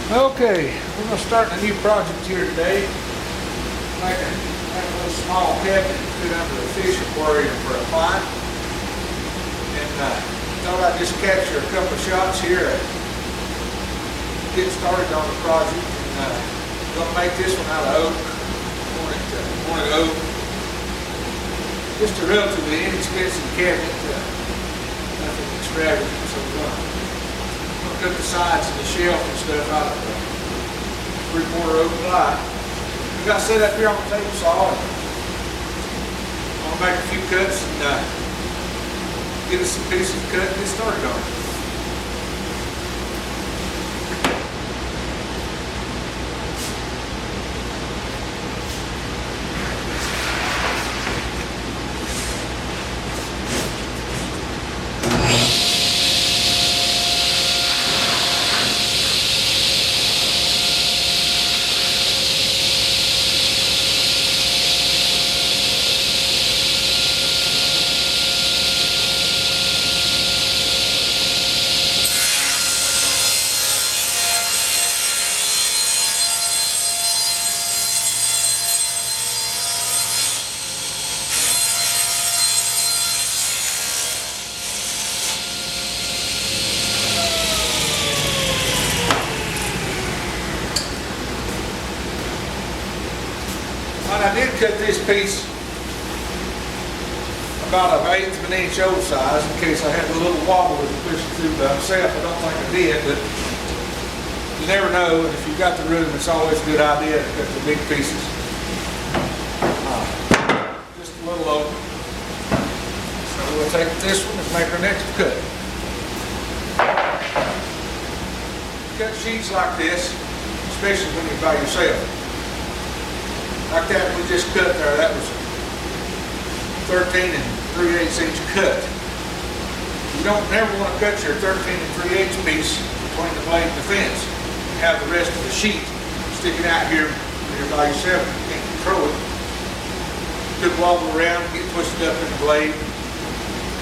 Okay, we're going to start a new project here today. Make a little small cabinet to put under a fish aquarium for a client. And thought I'd just capture a couple of shots here and get started on the project. And going to make this one out of oak. Wanted oak. Just a relatively inexpensive cabinet. Nothing extravagant. So we're going to cut the sides of the shelf and stuff out of 3/4 oak ply. We got set up here on the table saw. I'll make a few cuts and get us some pieces cut and get started on it. I did cut this piece about 1/8 of an inch oversize in case I had a little wobble as I pushed it through by myself. I don't think I did, but you never know. And if you've got the room, it's always a good idea to cut the big pieces. Just a little over. So we'll take this one and make our next cut. Cut sheets like this, especially when you're by yourself. Like that we just cut there, that was a 13 3/8 inch cut. You don't never want to cut your 13 3/8 piece between the blade and the fence. Have the rest of the sheet sticking out here when you're by yourself. You can't control it. Could wobble around, get twisted up in the blade,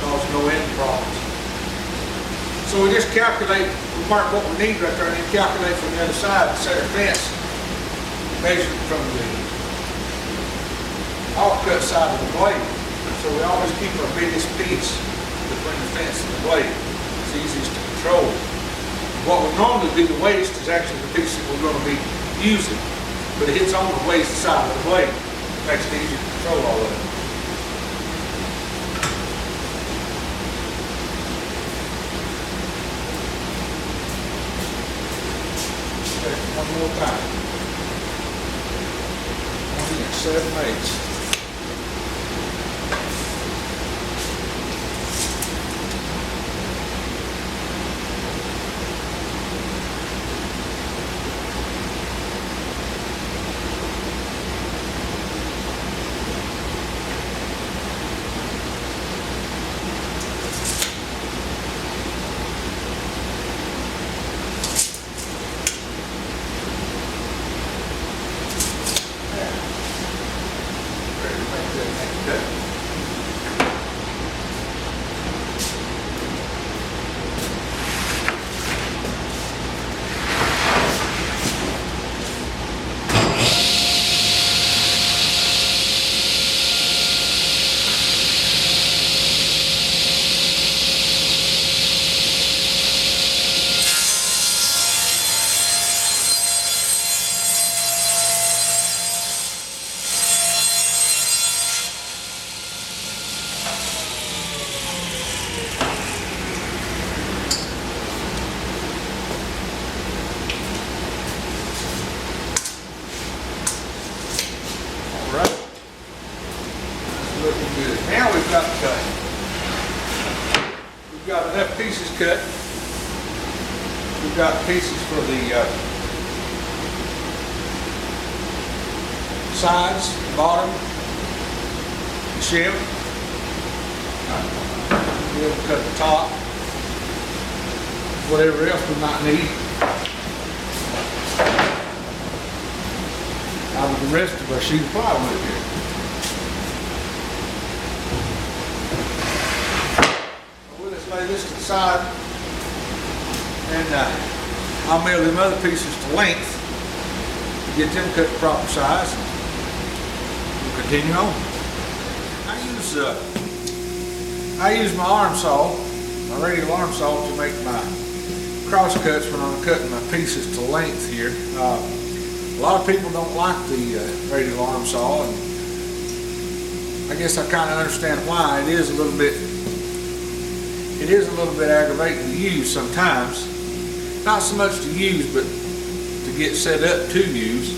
cause no end problems. So we just calculate, we mark what we need right there, and then calculate from the other side the center fence, measure from the off-cut side of the blade. So we always keep our biggest piece between the fence and the blade. It's easiest to control. What would normally be the waste is actually the piece that we're going to be using, but it hits on the waste side of the blade. It makes it easier to control all of it. Okay, one more time. 7/8. Looking good. Now we've got enough pieces cut. We've got pieces for the sides, bottom, the shelf. We'll cut the top. Whatever else we might need. Out of the rest of our sheet of plywood here. We'll just lay this to the side and I'll mill them other pieces to length to get them cut the proper size. We'll continue on. I use my arm saw, my radial arm saw, to make my cross cuts when I'm cutting my pieces to length here. A lot of people don't like the radial arm saw, and I guess I kind of understand why. It is a little bit aggravating to use sometimes. Not so much to use, but to get set up to use.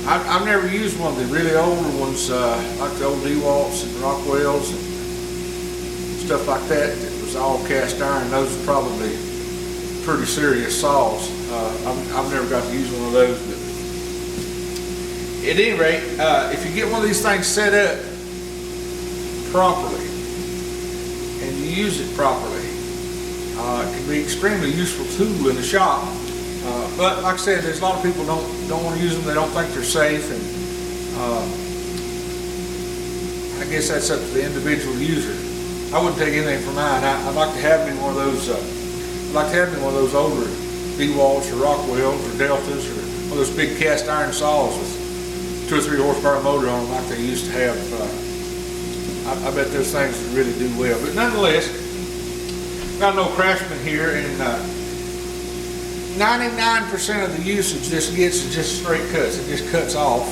I've never used one of the really older ones, like the old DeWalt's and Rockwell's and stuff like that. That was all cast iron. Those are probably pretty serious saws. I've never got to use one of those, but at any rate, if you get one of these things set up properly and you use it properly, it can be extremely useful tool in the shop. But like I said, there's a lot of people don't want to use them. They don't think they're safe, and I guess that's up to the individual user. I wouldn't take anything from mine. I'd like to have me one of those. I'd like to have me one of those older DeWalt's or Rockwell's or Deltas, or one of those big cast iron saws with 2 or 3 horsepower motor on them, like they used to have. I bet those things would really do well. But nonetheless, got an old Craftsman here, and 99% of the usage this gets is just straight cuts. It just cuts off.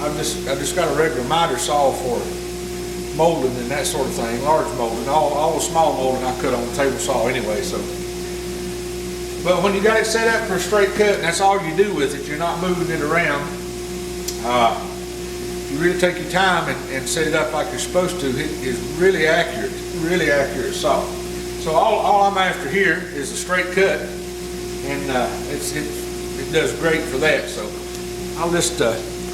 I've just got a regular miter saw for molding and that sort of thing, large molding. All the small molding I cut on the table saw anyway. So, but when you got it set up for a straight cut, and that's all you do with it, you're not moving it around. You really take your time and set it up like you're supposed to. It is really accurate saw. So all I'm after here is a straight cut, and it does great for that. So I'll just,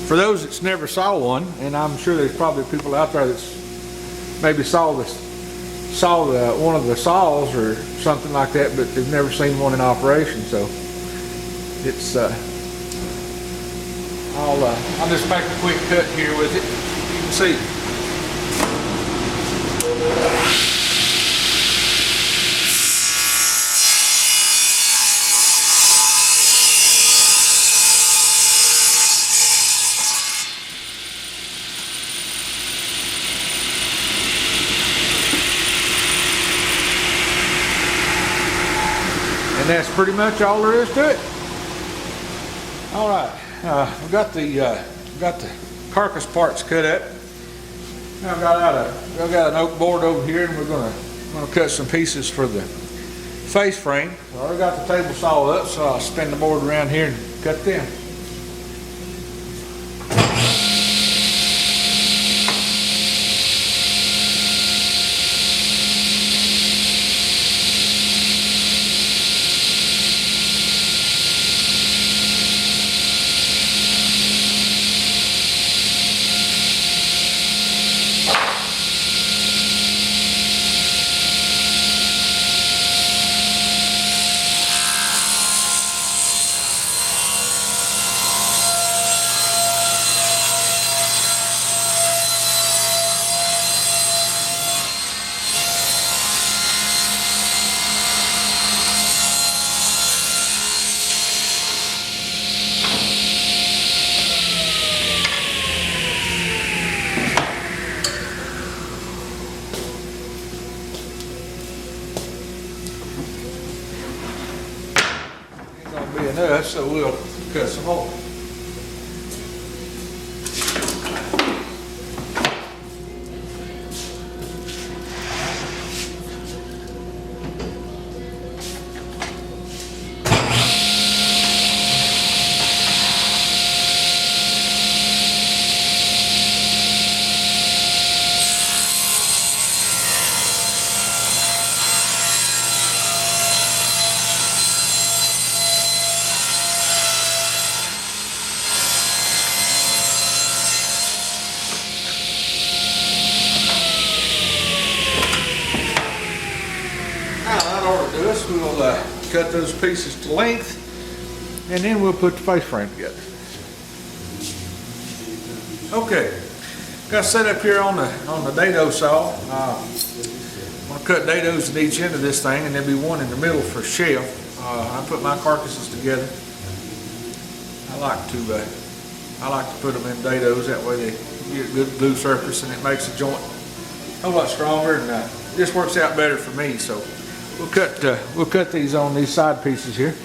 for those that's never saw one, and I'm sure there's probably people out there that's maybe saw one of the saws or something like that, but they've never seen one in operation. So it's I'll just make a quick cut here with it. You can see. And that's pretty much all there is to it. All right, we've got the carcass parts cut up. Now I've got an oak board over here, and we're gonna cut some pieces for the face frame. I already got the table saw up, so I'll spin the board around here and cut them. Enough, so we'll cut some more. We'll cut those pieces to length, and then we'll put the face frame together. Okay, got set up here on the dado saw. I'm gonna cut dados at each end of this thing, and there'll be one in the middle for shelf. I put my carcasses together. I like to put them in dados, that way they get a good glue surface and it makes the joint a whole lot stronger, and it just works out better for me. So we'll cut these on these side pieces here.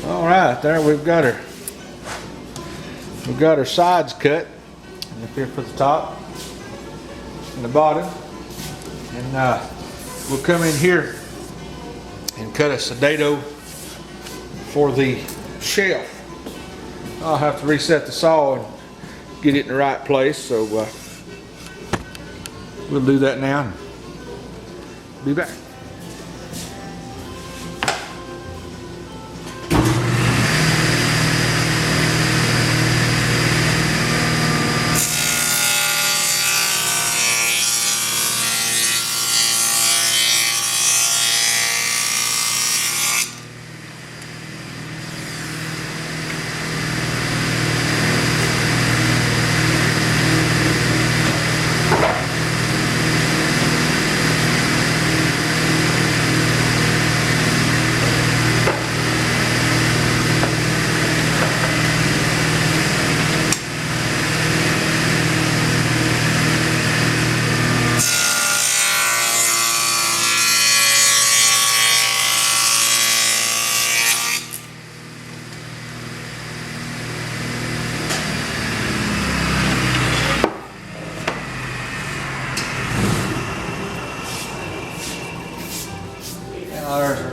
All right, there we've got our sides cut. And up here for the top and the bottom, and we'll come in here and cut us a dado for the shelf. I'll have to reset the saw and get it in the right place, so we'll do that now and be back.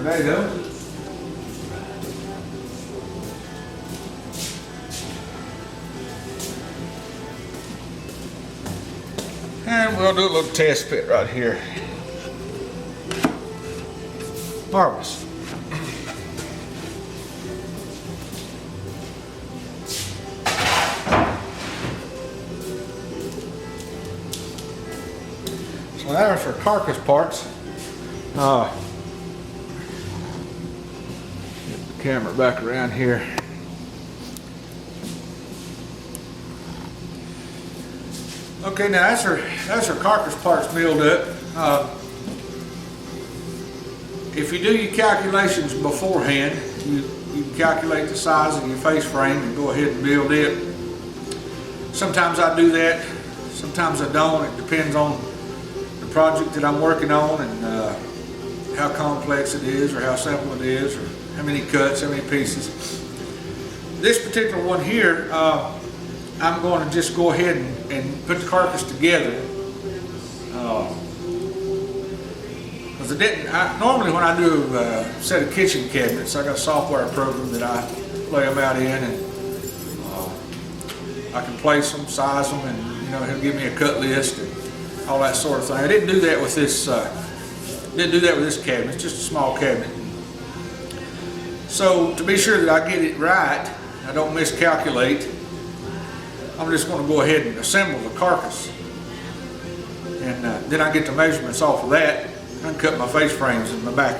There you go. And we'll do a little test pit right here. Marvelous. So there's our carcass parts. Get the camera back around here. Okay, now that's our carcass parts milled up. If you do your calculations beforehand, you calculate the size of your face frame and go ahead and build it. Sometimes I do that, sometimes I don't. It depends on the project that I'm working on and how complex it is, or how simple it is, or how many cuts, how many pieces. This particular one here, I'm going to just go ahead and put the carcass together. Because normally when I do a set of kitchen cabinets, I got a software program that I lay them out in, and I can place them, size them, and he'll give me a cut list and all that sort of thing. I didn't do that with this. Cabinet. It's just a small cabinet. So to be sure that I get it right, I don't miscalculate, I'm just going to go ahead and assemble the carcass, and then I get the measurements off of that. I can cut my face frames in my back.